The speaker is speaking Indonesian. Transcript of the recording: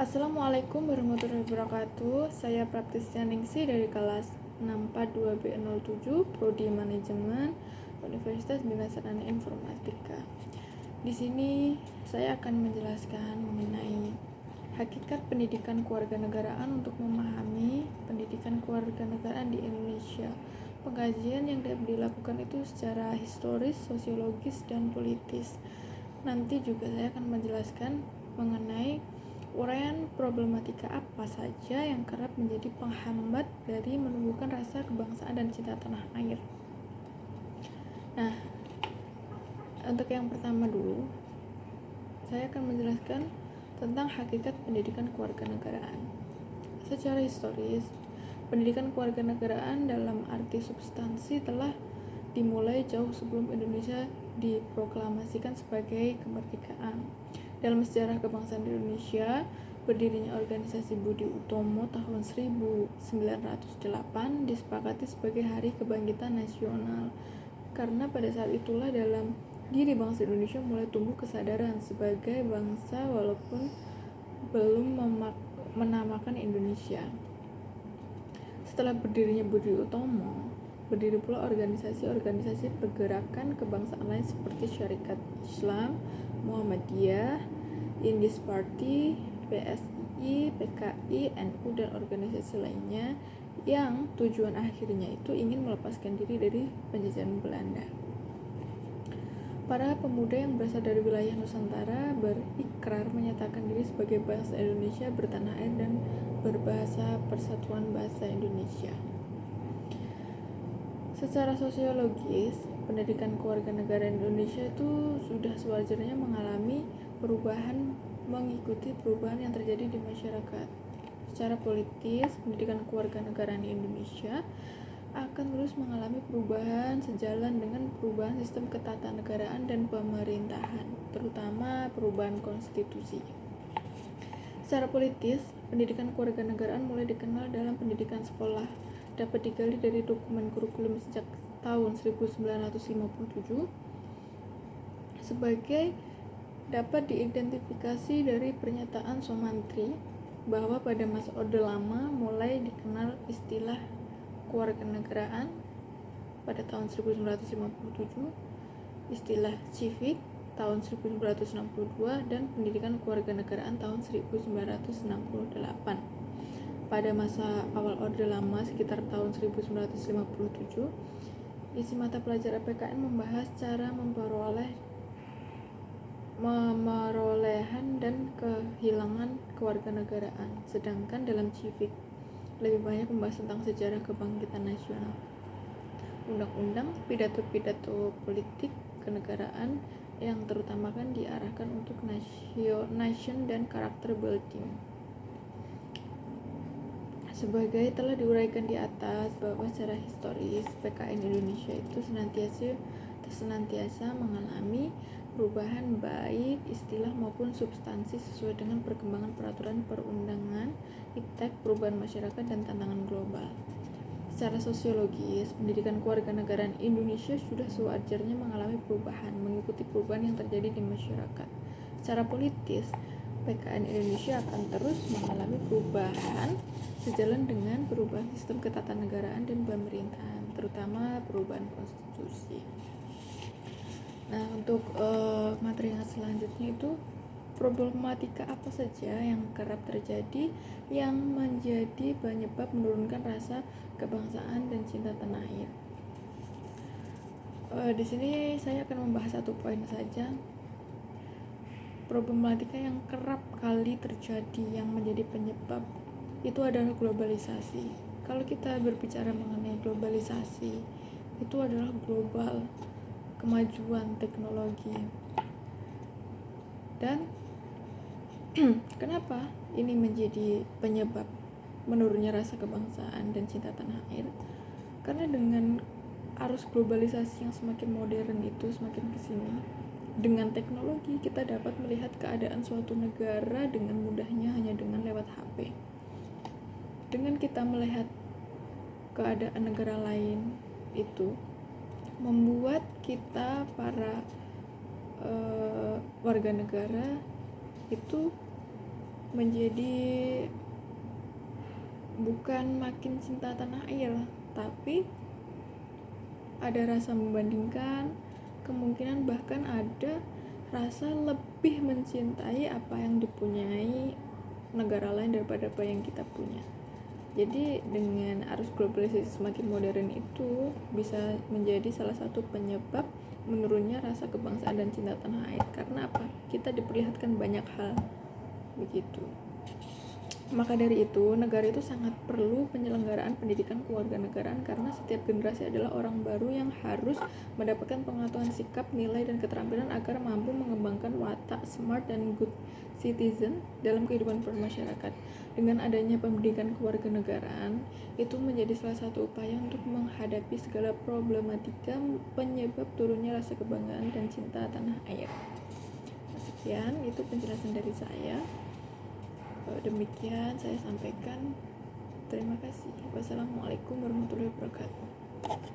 Assalamualaikum warahmatullahi wabarakatuh. Saya Praptisya Ningsi dari kelas 642B07 Prodi Manajemen Universitas Bina Sarana Informatika. Di sini saya akan menjelaskan mengenai hakikat pendidikan kewarganegaraan untuk memahami pendidikan kewarganegaraan di Indonesia. Pengkajian yang dapat dilakukan itu secara historis, sosiologis, dan politis. Nanti juga saya akan menjelaskan mengenai uraian problematika apa saja yang kerap menjadi penghambat dari menumbuhkan rasa kebangsaan dan cinta tanah air. Nah, untuk yang pertama dulu, saya akan menjelaskan tentang hakikat pendidikan kewarganegaraan. Secara historis, pendidikan kewarganegaraan dalam arti substansi telah dimulai jauh sebelum Indonesia diproklamasikan sebagai kemerdekaan. Dalam sejarah kebangsaan Indonesia, berdirinya organisasi Budi Utomo tahun 1908 disepakati sebagai Hari Kebangkitan Nasional, karena pada saat itulah dalam diri bangsa Indonesia mulai tumbuh kesadaran sebagai bangsa walaupun belum menamakan Indonesia. Setelah berdirinya Budi Utomo, berdiri pula organisasi-organisasi pergerakan kebangsaan lain seperti Syarikat Islam, Muhammadiyah, Indis Party, PSI, PKI, NU, dan organisasi lainnya yang tujuan akhirnya itu ingin melepaskan diri dari penjajahan Belanda. Para pemuda yang berasal dari wilayah Nusantara berikrar menyatakan diri sebagai bangsa Indonesia bertanah air dan berbahasa Persatuan Bahasa Indonesia. Secara sosiologis, pendidikan kewarganegaraan Indonesia itu sudah sewajarnya mengalami perubahan mengikuti perubahan yang terjadi di masyarakat. Secara politis, pendidikan kewarganegaraan di Indonesia akan terus mengalami perubahan sejalan dengan perubahan sistem ketatanegaraan dan pemerintahan, terutama perubahan konstitusi. Secara politis, pendidikan kewarganegaraan mulai dikenal dalam pendidikan sekolah, dapat digali dari dokumen kurikulum sejak tahun 1957 sebagai dapat diidentifikasi dari pernyataan Somantri bahwa pada masa Orde Lama mulai dikenal istilah kewarganegaraan pada tahun 1957, istilah civic tahun 1962, dan pendidikan kewarganegaraan tahun 1968. Pada masa awal Orde Lama sekitar tahun 1957, isi mata pelajaran PKN membahas cara memerolehan dan kehilangan kewarganegaraan, sedangkan dalam civic lebih banyak membahas tentang sejarah kebangkitan nasional, undang-undang, pidato-pidato politik kenegaraan yang terutama kan diarahkan untuk nation dan karakter building. Sebagai telah diuraikan di atas bahwa secara historis PKN Indonesia itu senantiasa mengalami perubahan baik istilah maupun substansi sesuai dengan perkembangan peraturan perundangan, iptek, perubahan masyarakat, dan tantangan global. Secara sosiologis, pendidikan kewarganegaraan Indonesia sudah sewajarnya mengalami perubahan mengikuti perubahan yang terjadi di masyarakat. Secara politis, PKN Indonesia akan terus mengalami perubahan sejalan dengan perubahan sistem ketatanegaraan dan pemerintahan, terutama perubahan konstitusi. Nah, untuk materi yang selanjutnya itu problematika apa saja yang kerap terjadi yang menjadi penyebab menurunkan rasa kebangsaan dan cinta tanah air. Di sini saya akan membahas satu poin saja. Problematika yang kerap kali terjadi yang menjadi penyebab itu adalah globalisasi. Kalau kita berbicara mengenai globalisasi, itu adalah global kemajuan teknologi. Dan kenapa ini menjadi penyebab menurunnya rasa kebangsaan dan cinta tanah air? Karena dengan arus globalisasi yang semakin modern itu semakin kesini, dengan teknologi kita dapat melihat keadaan suatu negara dengan mudahnya hanya dengan lewat HP. Dengan kita melihat keadaan negara lain itu membuat kita para warga negara itu menjadi bukan makin cinta tanah air, tapi ada rasa membandingkan, kemungkinan bahkan ada rasa lebih mencintai apa yang dipunyai negara lain daripada apa yang kita punya. Jadi dengan arus globalisasi semakin modern itu bisa menjadi salah satu penyebab menurunnya rasa kebangsaan dan cinta tanah air. Karena apa? Kita diperlihatkan banyak hal begitu. Maka dari itu, negara itu sangat perlu penyelenggaraan pendidikan kewarganegaraan karena setiap generasi adalah orang baru yang harus mendapatkan pengetahuan sikap, nilai, dan keterampilan agar mampu mengembangkan watak smart dan good citizen dalam kehidupan bermasyarakat. Dengan adanya pendidikan kewarganegaraan, itu menjadi salah satu upaya untuk menghadapi segala problematika penyebab turunnya rasa kebanggaan dan cinta tanah air. Sekian, itu penjelasan dari saya. Demikian saya sampaikan. Terima kasih. Wassalamualaikum warahmatullahi wabarakatuh.